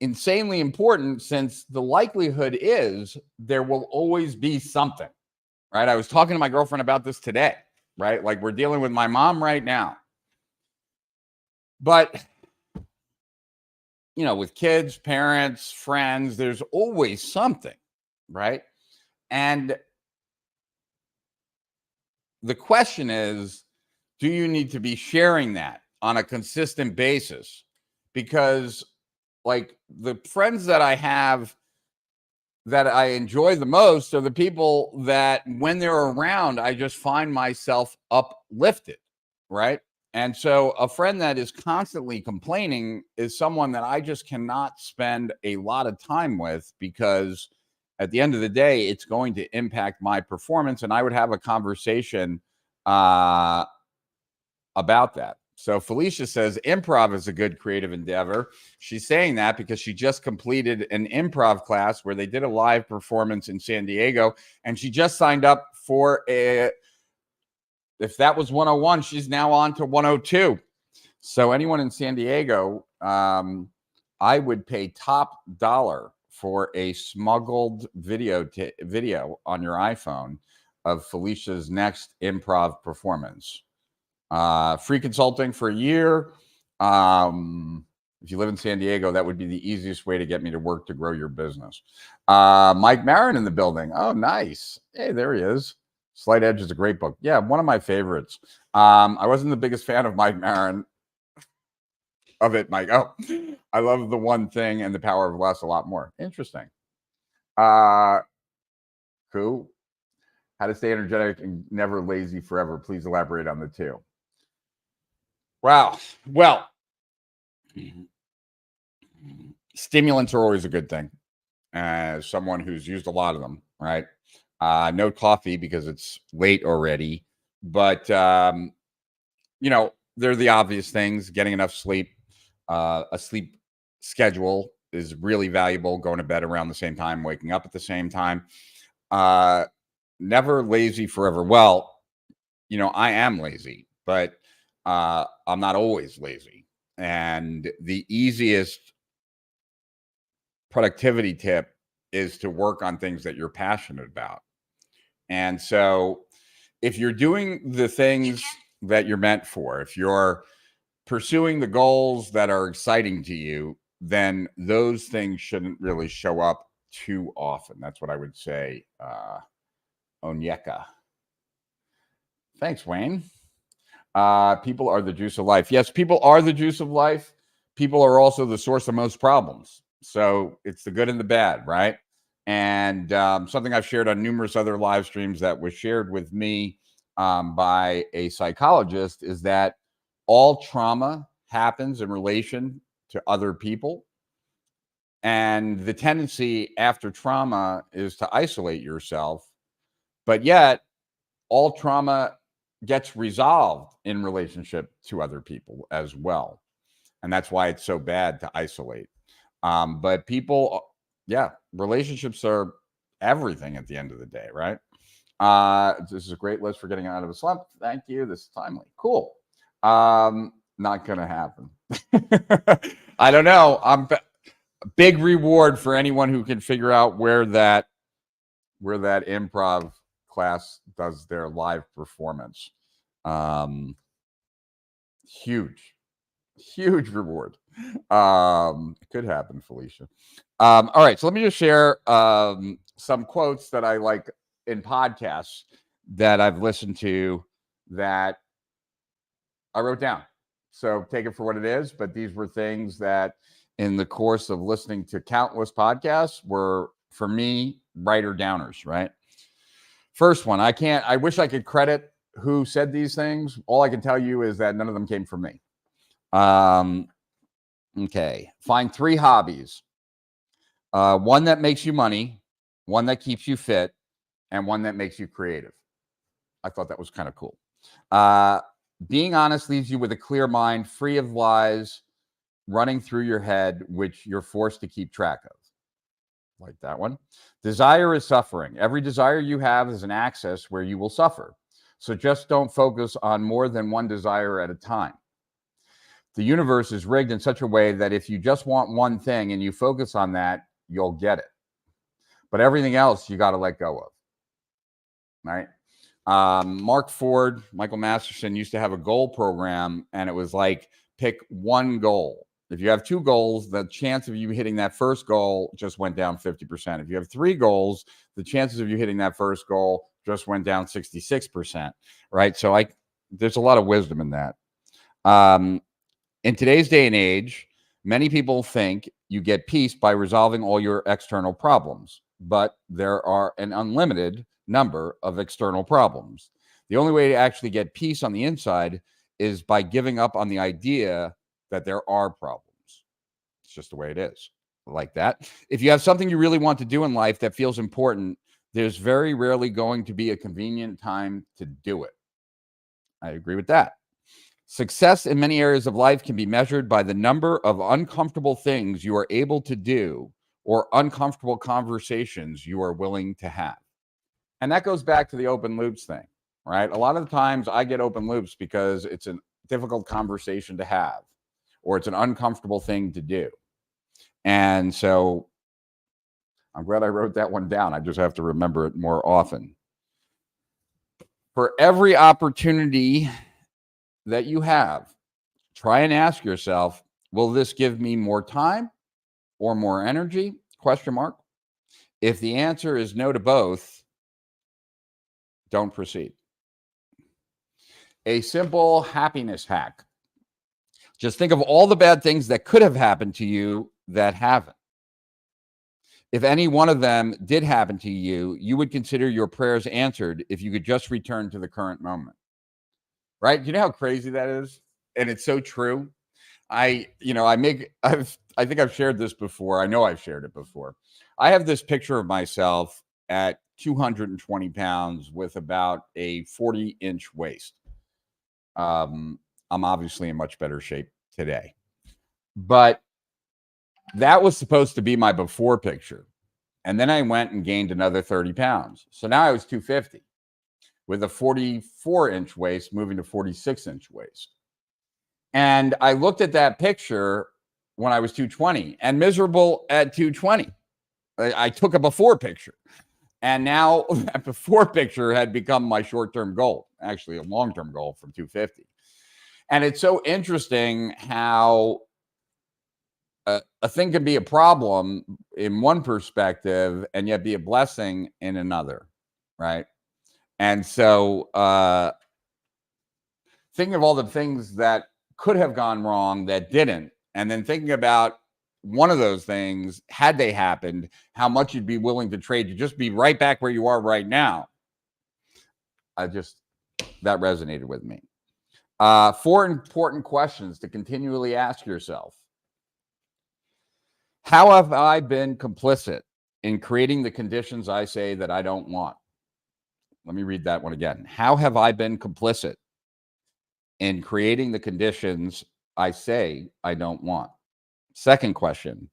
insanely important, since the likelihood is there will always be something, right? I was talking to my girlfriend about this today, right? Like, we're dealing with my mom right now. But, with kids, parents, friends, there's always something, right? And the question is, do you need to be sharing that on a consistent basis? Because, like, the friends that I have that I enjoy the most are the people that, when they're around, I just find myself uplifted, right? And so a friend that is constantly complaining is someone that I just cannot spend a lot of time with, because at the end of the day, it's going to impact my performance. And I would have a conversation uh, about that. So Felicia says improv is a good creative endeavor. She's saying that because she just completed an improv class where they did a live performance in San Diego, and she just signed up for if that was 101, she's now on to 102. So anyone in San Diego, I would pay top dollar for a smuggled video on your iPhone of Felicia's next improv performance. Free consulting for a year. If you live in San Diego, that would be the easiest way to get me to work to grow your business. Mike Marin in the building. Oh, nice. Hey, there he is. Slight Edge is a great book. Yeah, one of my favorites. I wasn't the biggest fan of Mike Marin of it, Mike. Oh, I love The One Thing and The Power of Less a lot more. Interesting. Cool. How to stay energetic and never lazy forever. Please elaborate on the two. Wow. Well, stimulants are always a good thing. As someone who's used a lot of them, right? No coffee because it's late already, but they're the obvious things. Getting enough sleep, a sleep schedule is really valuable. Going to bed around the same time, waking up at the same time. Never lazy forever. Well, I am lazy, but I'm not always lazy. And the easiest productivity tip is to work on things that you're passionate about. And so if you're doing the things that you're meant for, if you're pursuing the goals that are exciting to you, then those things shouldn't really show up too often. That's what I would say. Onyeka. Thanks, Wayne. People are the juice of life. Yes, people are the juice of life. People are also the source of most problems. So it's the good and the bad, right? And something I've shared on numerous other live streams that was shared with me by a psychologist is that all trauma happens in relation to other people. And the tendency after trauma is to isolate yourself, but yet all trauma gets resolved in relationship to other people as well. And that's why it's so bad to isolate. But people, yeah, relationships are everything at the end of the day, right? This is a great list for getting out of a slump. Thank you. This is timely. Cool. Not gonna happen. I don't know. Big reward for anyone who can figure out where that improv class does their live performance. Huge reward. It could happen, Felicia. All right, so let me just share some quotes that I like in podcasts that I've listened to that I wrote down. So take it for what it is, but these were things that in the course of listening to countless podcasts were, for me, writer downers, right? First one, I wish I could credit who said these things. All I can tell you is that none of them came from me. Okay. Find 3 hobbies. One that makes you money, one that keeps you fit, and one that makes you creative. I thought that was kind of cool. Being honest leaves you with a clear mind, free of lies running through your head, which you're forced to keep track of. Like that one. Desire is suffering. Every desire you have is an access where you will suffer. So just don't focus on more than one desire at a time. The universe is rigged in such a way that if you just want one thing and you focus on that, you'll get it. But everything else you got to let go of. Right? Mark Ford, Michael Masterson used to have a goal program, and it was like pick one goal. If you have 2 goals, the chance of you hitting that first goal just went down 50%. If you have 3 goals, the chances of you hitting that first goal just went down 66%. Right? So there's a lot of wisdom in that. In today's day and age, many people think you get peace by resolving all your external problems, but there are an unlimited number of external problems. The only way to actually get peace on the inside is by giving up on the idea that there are problems. It's just the way it is. Like that. If you have something you really want to do in life that feels important, there's very rarely going to be a convenient time to do it. I agree with that. Success in many areas of life can be measured by the number of uncomfortable things you are able to do or uncomfortable conversations you are willing to have. And that goes back to the open loops thing, right? A lot of the times I get open loops because it's a difficult conversation to have or it's an uncomfortable thing to do. And so I'm glad I wrote that one down. I just have to remember it more often. For every opportunity that you have, try and ask yourself, will this give me more time or more energy? Question mark. If the answer is no to both, don't proceed. A simple happiness hack. Just think of all the bad things that could have happened to you that haven't. If any one of them did happen to you, you would consider your prayers answered if you could just return to the current moment. Right? You know how crazy that is? And it's so true. I think I've shared this before. I know I've shared it before. I have this picture of myself at 220 pounds with about a 40-inch waist. I'm obviously in much better shape today. But that was supposed to be my before picture. And then I went and gained another 30 pounds. So now I was 250 with a 44-inch waist moving to 46-inch waist. And I looked at that picture when I was 220 and miserable at 220. I took a before picture. And now that before picture had become my short-term goal, actually a long-term goal from 250. And it's so interesting how a thing can be a problem in one perspective and yet be a blessing in another, right? And so thinking of all the things that could have gone wrong that didn't, and then thinking about one of those things, had they happened, how much you'd be willing to trade to just be right back where you are right now. That resonated with me. 4 important questions to continually ask yourself. How have I been complicit in creating the conditions I say that I don't want? Let me read that one again. How have I been complicit in creating the conditions I say I don't want? Second question.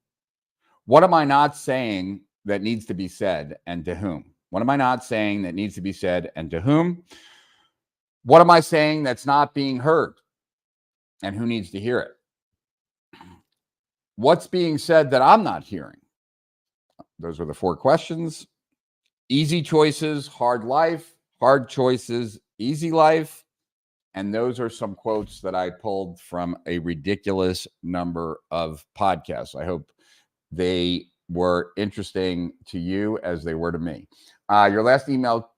What am I not saying that needs to be said, and to whom? What am I not saying that needs to be said, and to whom? What am I saying that's not being heard, and who needs to hear it? What's being said that I'm not hearing? Those are the 4 questions. Easy choices, hard life. Hard choices, easy life. And those are some quotes that I pulled from a ridiculous number of podcasts. I hope they were interesting to you as they were to me. Your last email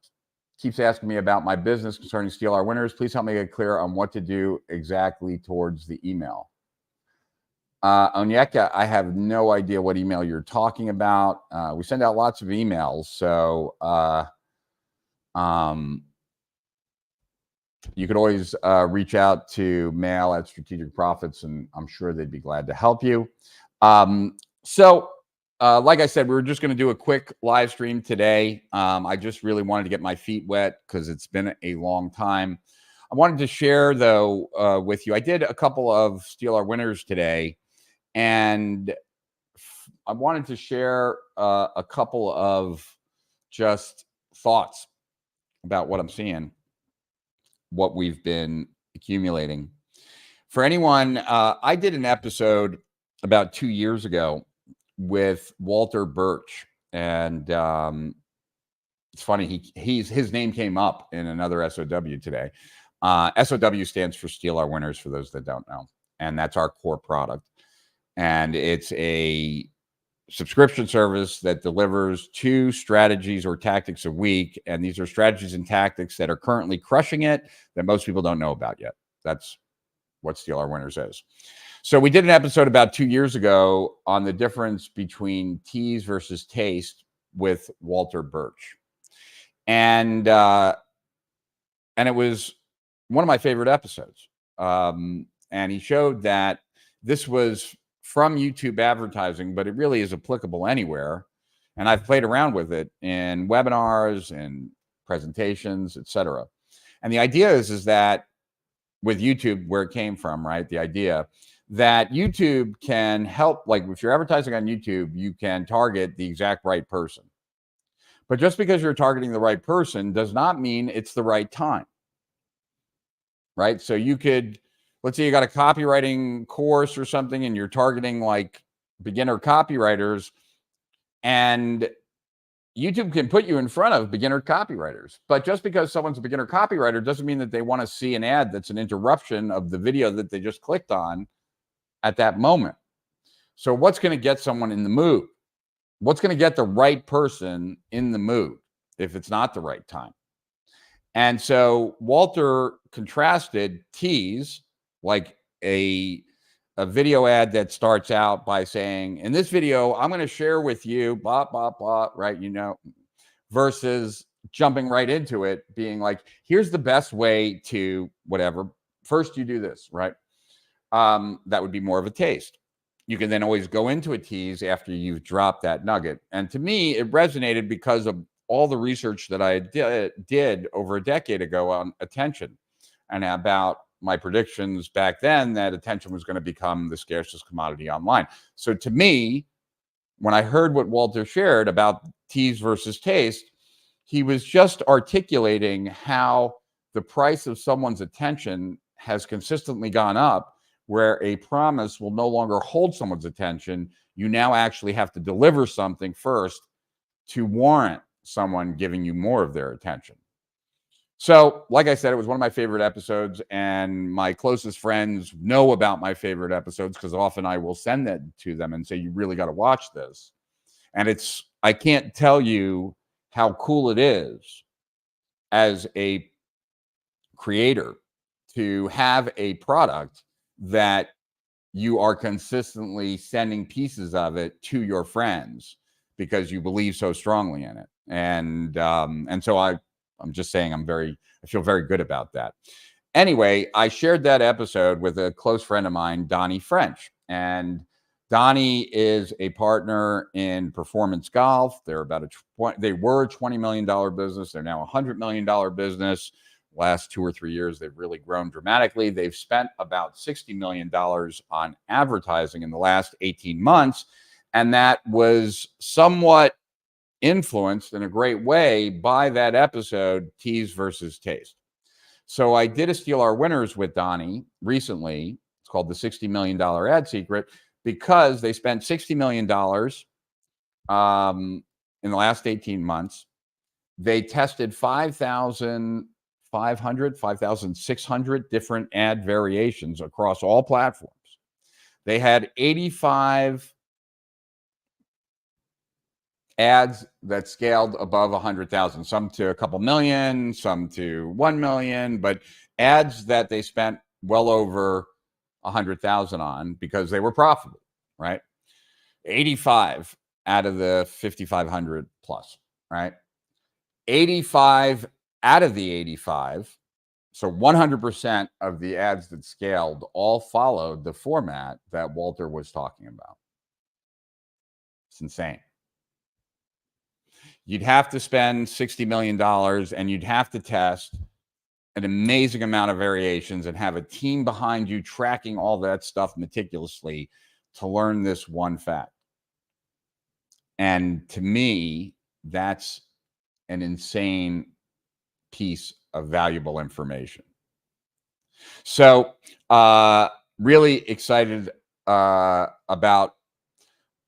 keeps asking me about my business concerning Steal Our Winners. Please help me get clear on what to do exactly towards the email. Onyeka, I have no idea what email you're talking about. We send out lots of emails, so you could always reach out to mail at Strategic Profits, and I'm sure they'd be glad to help you. Like I said, we were just going to do a quick live stream today. I just really wanted to get my feet wet because it's been a long time. I wanted to share, though, with you. I did a couple of Steal Our Winners today, and I wanted to share a couple of just thoughts about what I'm seeing, what we've been accumulating. For anyone, I did an episode about 2 years ago with Walter Birch, and it's funny, his name came up in another SOW today. SOW stands for Steal Our Winners, for those that don't know, and that's our core product. And it's a subscription service that delivers 2 strategies or tactics a week. And these are strategies and tactics that are currently crushing it that most people don't know about yet. That's what Steal Our Winners is. So we did an episode about 2 years ago on the difference between tease versus taste with Walter Birch. And it was one of my favorite episodes. And he showed that this was from YouTube advertising, but it really is applicable anywhere. And I've played around with it in webinars and presentations, etc. And the idea is that with YouTube, where it came from, right? The idea that YouTube can help, like if you're advertising on YouTube, you can target the exact right person. But just because you're targeting the right person does not mean it's the right time, right? So you could, let's say you got a copywriting course or something and you're targeting like beginner copywriters, and YouTube can put you in front of beginner copywriters. But just because someone's a beginner copywriter doesn't mean that they want to see an ad that's an interruption of the video that they just clicked on at that moment. So what's going to get someone in the mood? What's going to get the right person in the mood if it's not the right time? And so Walter contrasted tease, like a video ad that starts out by saying, in this video, I'm going to share with you, blah, blah, blah, right? You know, versus jumping right into it, being like, here's the best way to whatever. First, you do this, right? That would be more of a taste. You can then always go into a tease after you've dropped that nugget. And to me, it resonated because of all the research that I did over a decade ago on attention, and about my predictions back then that attention was going to become the scarcest commodity online. So to me, when I heard what Walter shared about tease versus taste, he was just articulating how the price of someone's attention has consistently gone up, where a promise will no longer hold someone's attention. You now actually have to deliver something first to warrant someone giving you more of their attention. So, like I said, it was one of my favorite episodes, and my closest friends know about my favorite episodes because often I will send that to them and say, you really got to watch this. And I can't tell you how cool it is as a creator to have a product that you are consistently sending pieces of it to your friends because you believe so strongly in it. And so I'm just saying I feel very good about that. Anyway, I shared that episode with a close friend of mine, Donnie French. And Donnie is a partner in performance golf. They were a $20 million business. They're now a $100 million business. Last 2 or 3 years, they've really grown dramatically. They've spent about $60 million on advertising in the last 18 months. And that was somewhat influenced in a great way by that episode, Tease versus Taste. So I did a Steal Our Winners with Donnie recently. It's called the $60 million ad secret, because they spent $60 million in the last 18 months. They tested 5,600 different ad variations across all platforms. They had 85 ads that scaled above 100,000, some to a couple million, some to 1 million, but ads that they spent well over 100,000 on because they were profitable, right? 85 out of the 5,500 plus, right? 85 out of the 85, so 100% of the ads that scaled all followed the format that Walter was talking about. It's insane. You'd have to spend $60 million and you'd have to test an amazing amount of variations and have a team behind you tracking all that stuff meticulously to learn this one fact. And to me, that's an insane piece of valuable information. So really excited about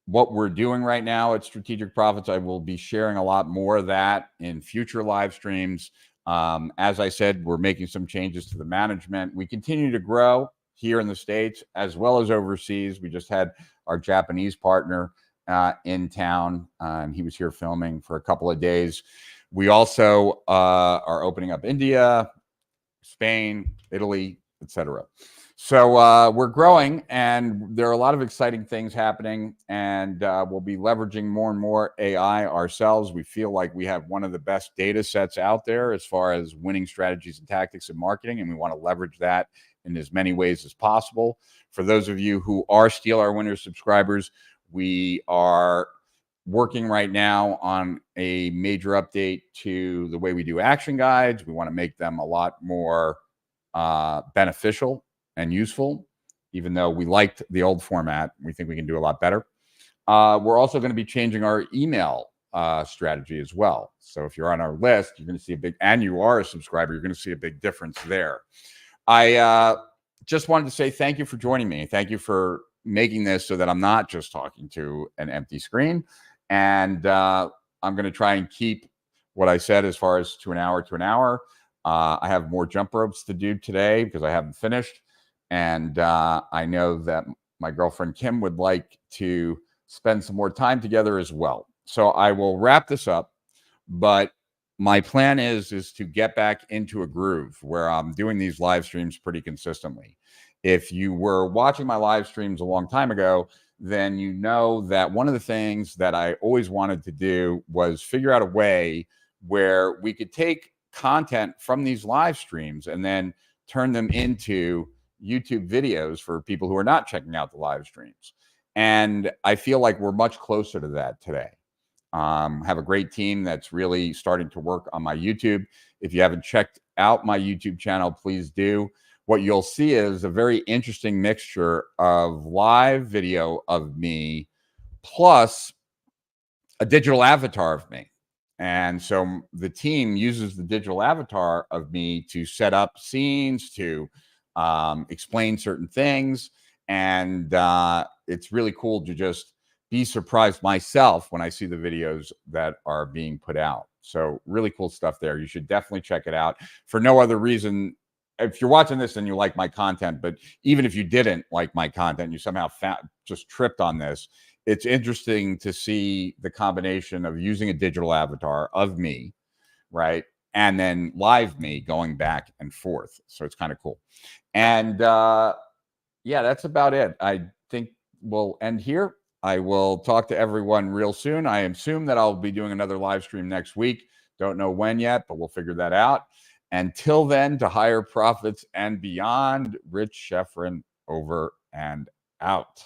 what we're doing right now at Strategic Profits. I will be sharing a lot more of that in future live streams. As I said, we're making some changes to the management. We continue to grow here in the States as well as overseas. We just had our Japanese partner in town, and he was here filming for a couple of days. We also are opening up India, Spain, Italy, etc. So we're growing, and there are a lot of exciting things happening, and we'll be leveraging more and more AI ourselves. We feel like we have one of the best data sets out there as far as winning strategies and tactics in marketing, and we want to leverage that in as many ways as possible. For those of you who are Steal Our Winners subscribers, we are working right now on a major update to the way we do action guides. We want to make them a lot more beneficial and useful. Even though we liked the old format, we think we can do a lot better. We're also going to be changing our email strategy as well. So if you're on our list, you're going to see and you are a subscriber, you're going to see a big difference there. I just wanted to say thank you for joining me. Thank you for making this so that I'm not just talking to an empty screen. And I'm going to try and keep what I said as far as to an hour. I have more jump ropes to do today because I haven't finished. And I know that my girlfriend Kim would like to spend some more time together as well. So I will wrap this up. But my plan is to get back into a groove where I'm doing these live streams pretty consistently. If you were watching my live streams a long time ago, then you know that one of the things that I always wanted to do was figure out a way where we could take content from these live streams and then turn them into YouTube videos for people who are not checking out the live streams. And I feel like we're much closer to that today. Have a great team that's really starting to work on my YouTube. If you haven't checked out my YouTube channel, please do. What you'll see is a very interesting mixture of live video of me plus a digital avatar of me. And so the team uses the digital avatar of me to set up scenes, to explain certain things. And it's really cool to just be surprised myself when I see the videos that are being put out. So really cool stuff there. You should definitely check it out for no other reason. If you're watching this and you like my content, but even if you didn't like my content, you somehow just tripped on this, it's interesting to see the combination of using a digital avatar of me, right? And then live me going back and forth. So it's kind of cool. And Yeah, that's about it. I think we'll end here. I will talk to everyone real soon. I assume that I'll be doing another live stream next week. Don't know when yet, but we'll figure that out. Until then, to higher profits and beyond, Rich Schefren over and out.